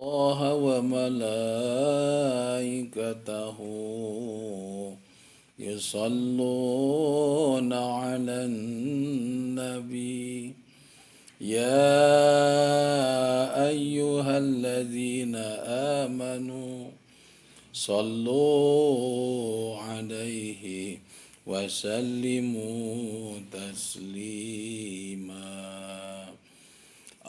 الله وملائكته يصلون على النبي يا أيها الذين آمنوا صلوا عليه وسلموا تسليما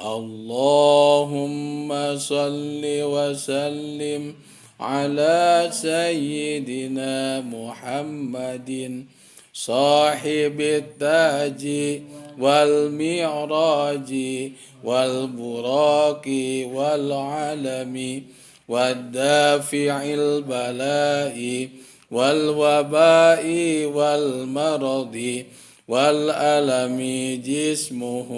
اللهم صل وسلم على سيدنا محمد صاحب التاج والمعراج والبراق والعلم والدافع البلاء والوباء والمرض والألم جسمه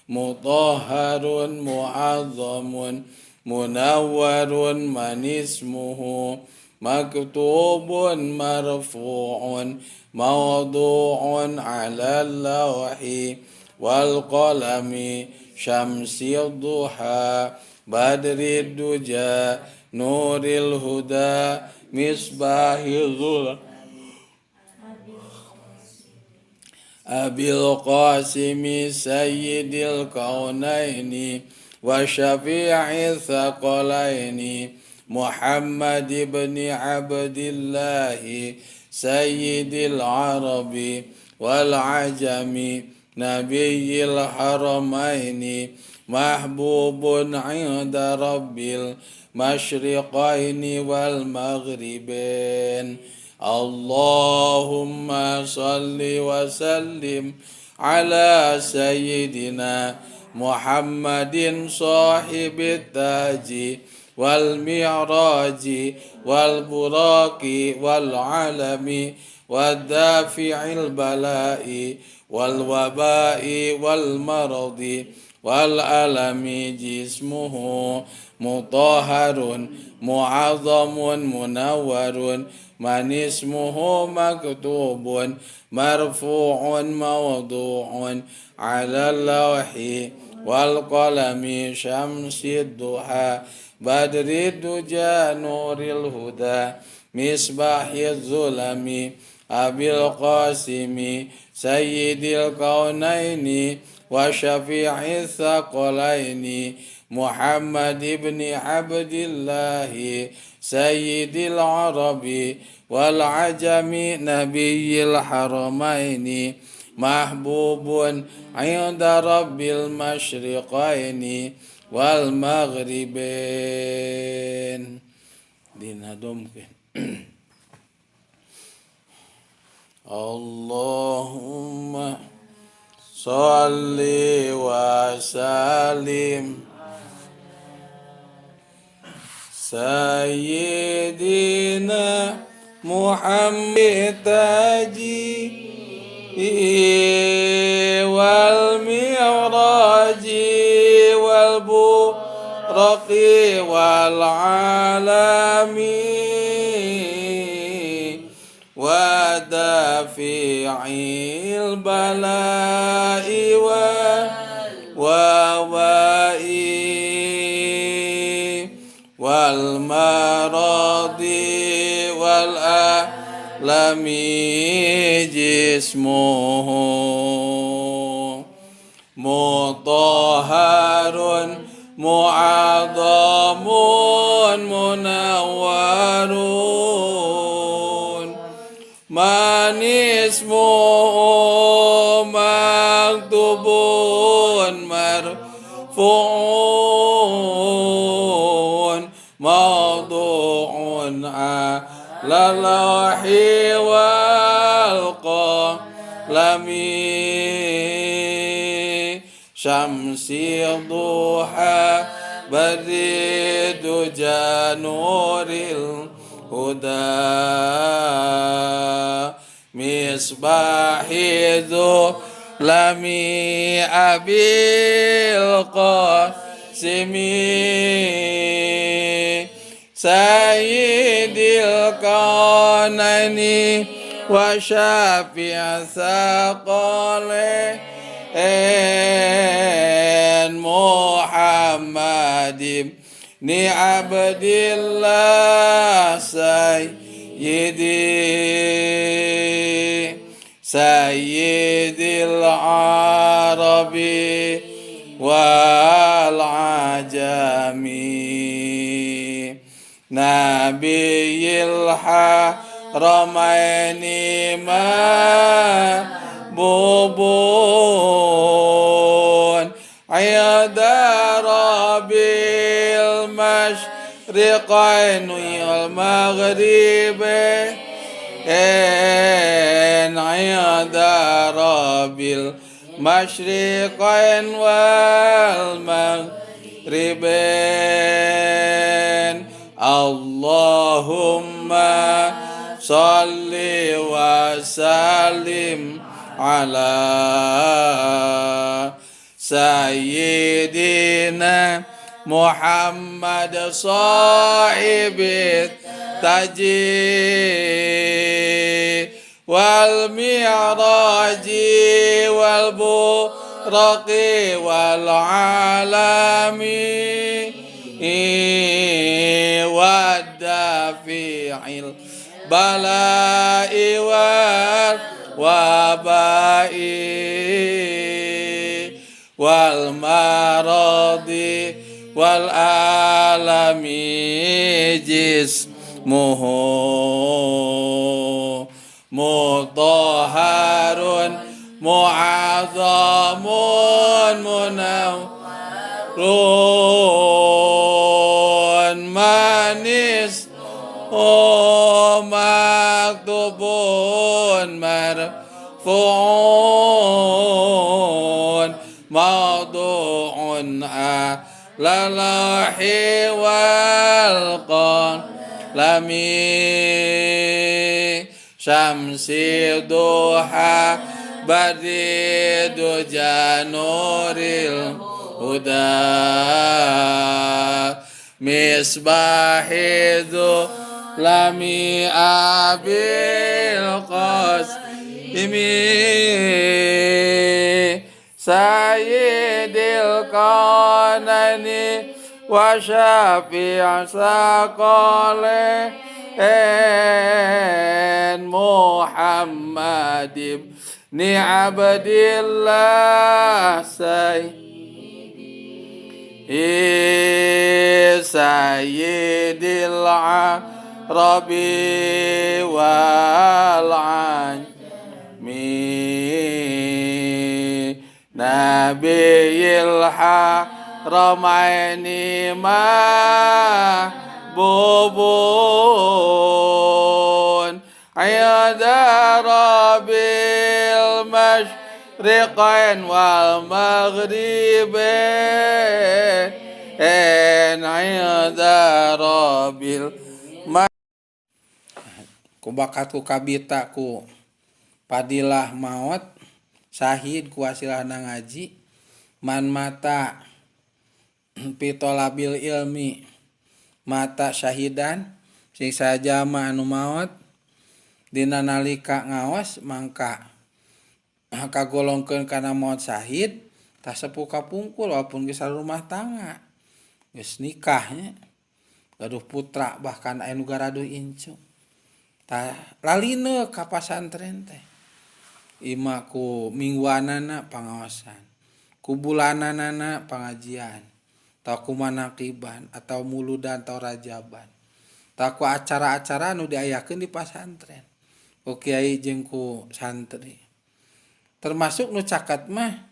مطهر معظم منور من اسمه مكتوب مرفوع موضوع على اللوح والقلم شمس الضحى بدر الدجى نور الهدى مصباح الظلم أبي القاسم سيد الكونين وشفيع الثقلين محمد بن عبد الله سيد العرب والعجم نبي الحرمين محبوب عند رب المشرقين والمغربين اللهم صل وسلم على سيدنا محمد صاحب التاج والمعراج والبراق والعلم والدافع البلاء والوباء والمرض والألم جسمه مطهر معظم منور من اسمه مكتوب مرفوع موضوع على اللوح والقلم شمس الضحى بدر الدجى نور الهدى مصباح الظلم أبي القاسم سيد الكونين وشفيع الثقلين محمد بن عبد الله سيد العرب والعجم نبي الحرمين محبوب عند رب المشرقين والمغربين دينا ممكن اللهم صل وسلم سيدنا محمد تاجي والمعراج والبرق والعالم ودافع البلاء والوباء والمرض والألم جسمه مطهر معظم منور من اسمه مكتوب مرفوع موضوع على اللوح والقلم شمس الضحى بدر الدجى نور الهدى مصباح الظلم أبي القاسم سيد الكونين وشافع الثقلين محمد ni abdillah sayyidil arabi wal ajami nabiyil haramaini mabubun ayada rabbil masyriqain wal maghribain ayada rabbil masyriqain wal maghribain Allahumma salli wa sallim ala sayyidina Muhammad sahibit taji wal mi'raji wal buraqi wal alami wadafi'il bala'i wal wabai wal maradi wal alami jismuhu mutahharun mu'azzamun munawwarun manis maktubun marfu'un mawdu'un lalahi wal qalami syamsi duha baridu januril huda misbahidu lami abil qasimi sayyidil qanani wa syafi'a saqale Muhammad ibni Abdillah sayyidil arabi wal ajami nabiyil haramaini mabubun ayada rabbil masyriqain wal maghribain ayada rabbil ku bakatku kabita ku padilah maut syahid ku asilahna ngaji man mata pitolabil ilmi mata syahidan sing sajama anu maot dina nalika ngaos mangka kagolongkeun kana maot syahid tah sepuh kapungkul walaupun geus rumah tangga geus nikahnya gaduh putra bahkan aya nu garaduh incu tah lalina ka pasantren teh ima ku mingguanana pangaosan ku bulananana pangajian tah ku manaqiban atau muludan atau rajaban tah ku acara-acara nu diayakeun di pasantren ku kiai jeung ku santri termasuk nu caket mah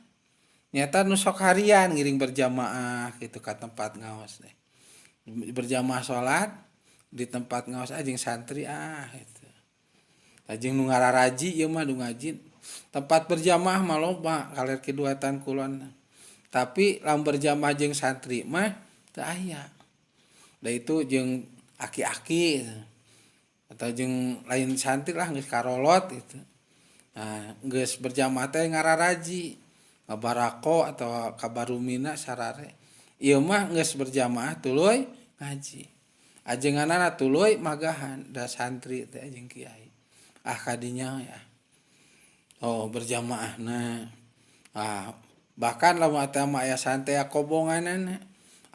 nyata nu sok harian ngiring berjamaah gitu ka tempat ngaos teh berjamaah salat di tempat ngaos jeung santri gitu jeung nu ngararaji ieu mah nu ngaji tempat berjamaah mah loba kaler kiduatan kulon tapi lamun berjamaah jeung santri mah teu aya da itu jeung aki-aki atau jeung lain santri lah geus karolot gitu nah geus berjamaah teh ngararaji ngabarako atau kabarumina sarare ieu mah geus berjamaah tuluy ngaji ajenganana tuluy magahan da santri teh jeung kiai kadinya ya berjamaahna bahkan lamun eta mah aya santai kobonganana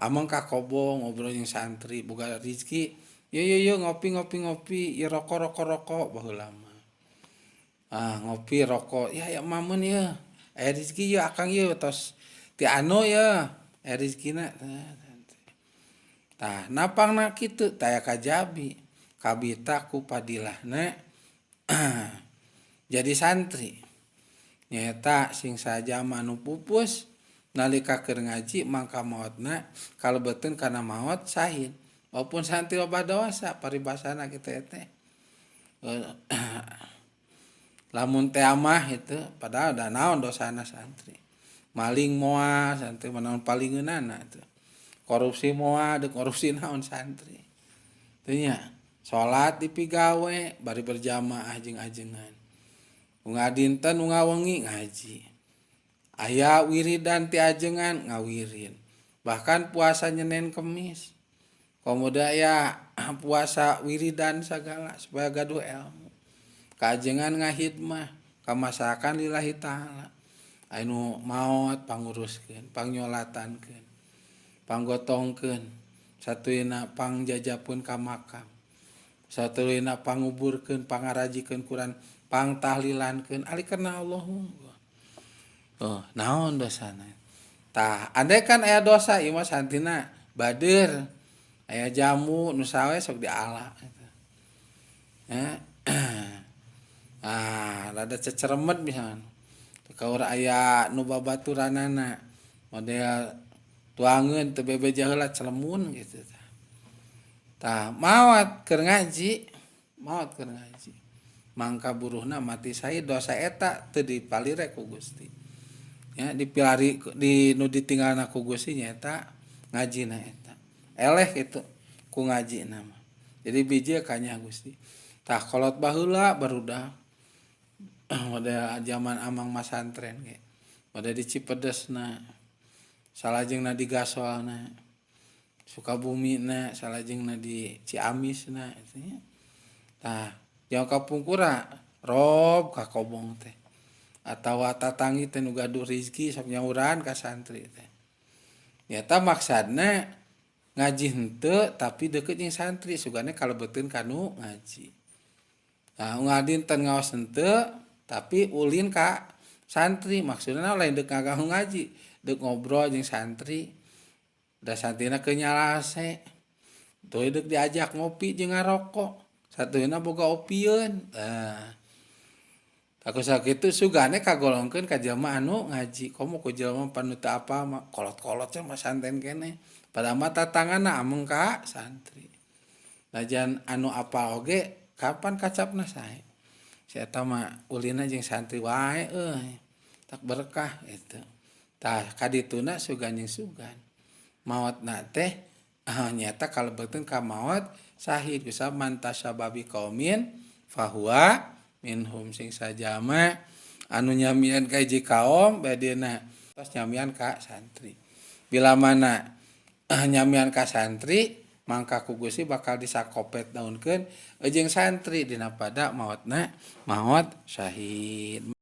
amang ka kobong ngobrol jeung santri boga rezeki yo ngopi ya rokok baheula mah ngopi rokok ya mamun ya rezeki ya akang ya tos ti anu ya rezekina tah napangna kitu taya kajabi kabita ku padilahna jadi santri nyata sing saja anu pupus nalika keur ngaji mangka maotna kalebeuteun kana maot sahid walaupun santri loba dosa paribasana kitu teh lamun teh amah itu padahal da naon dosana santri maling moal santri manaon palingeunana itu korupsi moal deuk korupsi naon santri teu nya salat dipigawe bari berjamaah jeung ajengan ungah dinten ungah wengi ngaji aya wiridan ti ajengan ngawirin bahkan puasa Senin Kemis komoda ya puasa wiridan sagala supaya gaduh ilmu kajengan ngahidmah kamasakan lillahi ta'ala anu maot panguruskeun pangyolatankeun panggotongkeun sateuina pangjajapeun ka makam sateuina panguburkeun pangarajikeun Quran pangtahlilankeun ali karna Allah naon dosana tah andai kan aya dosa ieu mah santina bader aya jamu nu sawe sok diala rada ceceremet misalnya kaur aya nu babaturanana model tuangeun teu bebeja heula celemun gitu tah maot keur ngaji mangka buruhna mati sahid dosa eta teu dipalire ku Gusti ya dipilari di nu ditinggalna ku Gusti nyaeta ngajina eta eleh kitu ku ngajina mah jadi biji kanya Gusti tah kolot baheula barudak model zaman amang masantren ge model di Cipedesna salajengna di Gasolna Sukabumina salajengna di Ciamisna eta nya tah jang kapungkura rob ka kobong teh atawa tatangi teh nu gaduh rezeki sok nyauran ka santri teh nyata maksudna ngaji henteu tapi deukeut jeung santri sugana kalebeuteun kanu ngaji nah unggal dinten ngaos henteu tapi ulin ka santri maksudna lain deuk ngaganggu ngaji deuk ngobrol jeung santri da santrina kenyalase teu deuk diajak ngopi jeung ngarokok satueuna boga opieun aku sakitu sugane kagolongkeun ka jelema anu ngaji komo ku jelema panu teu apa mah kolot-kolot mah santen keneh padahal mah tatangana ameng ka santri najan anu apal oge kapan kacapna sae si eta mah ulina jeung santri wae tak berkah itu tah kadituna sugan jeung sugan maotna teh nyata kalebeuteun ka maot sahid kusab man tasyababi qaumin fahuwa minhum sing sajama anu nyamian ka hiji kaum badina tos nyamian ka santri bila mana nyamian ka santri mangka ku Gusti bakal disakopet daunkeun jeung santri dina pada maotna maot syahid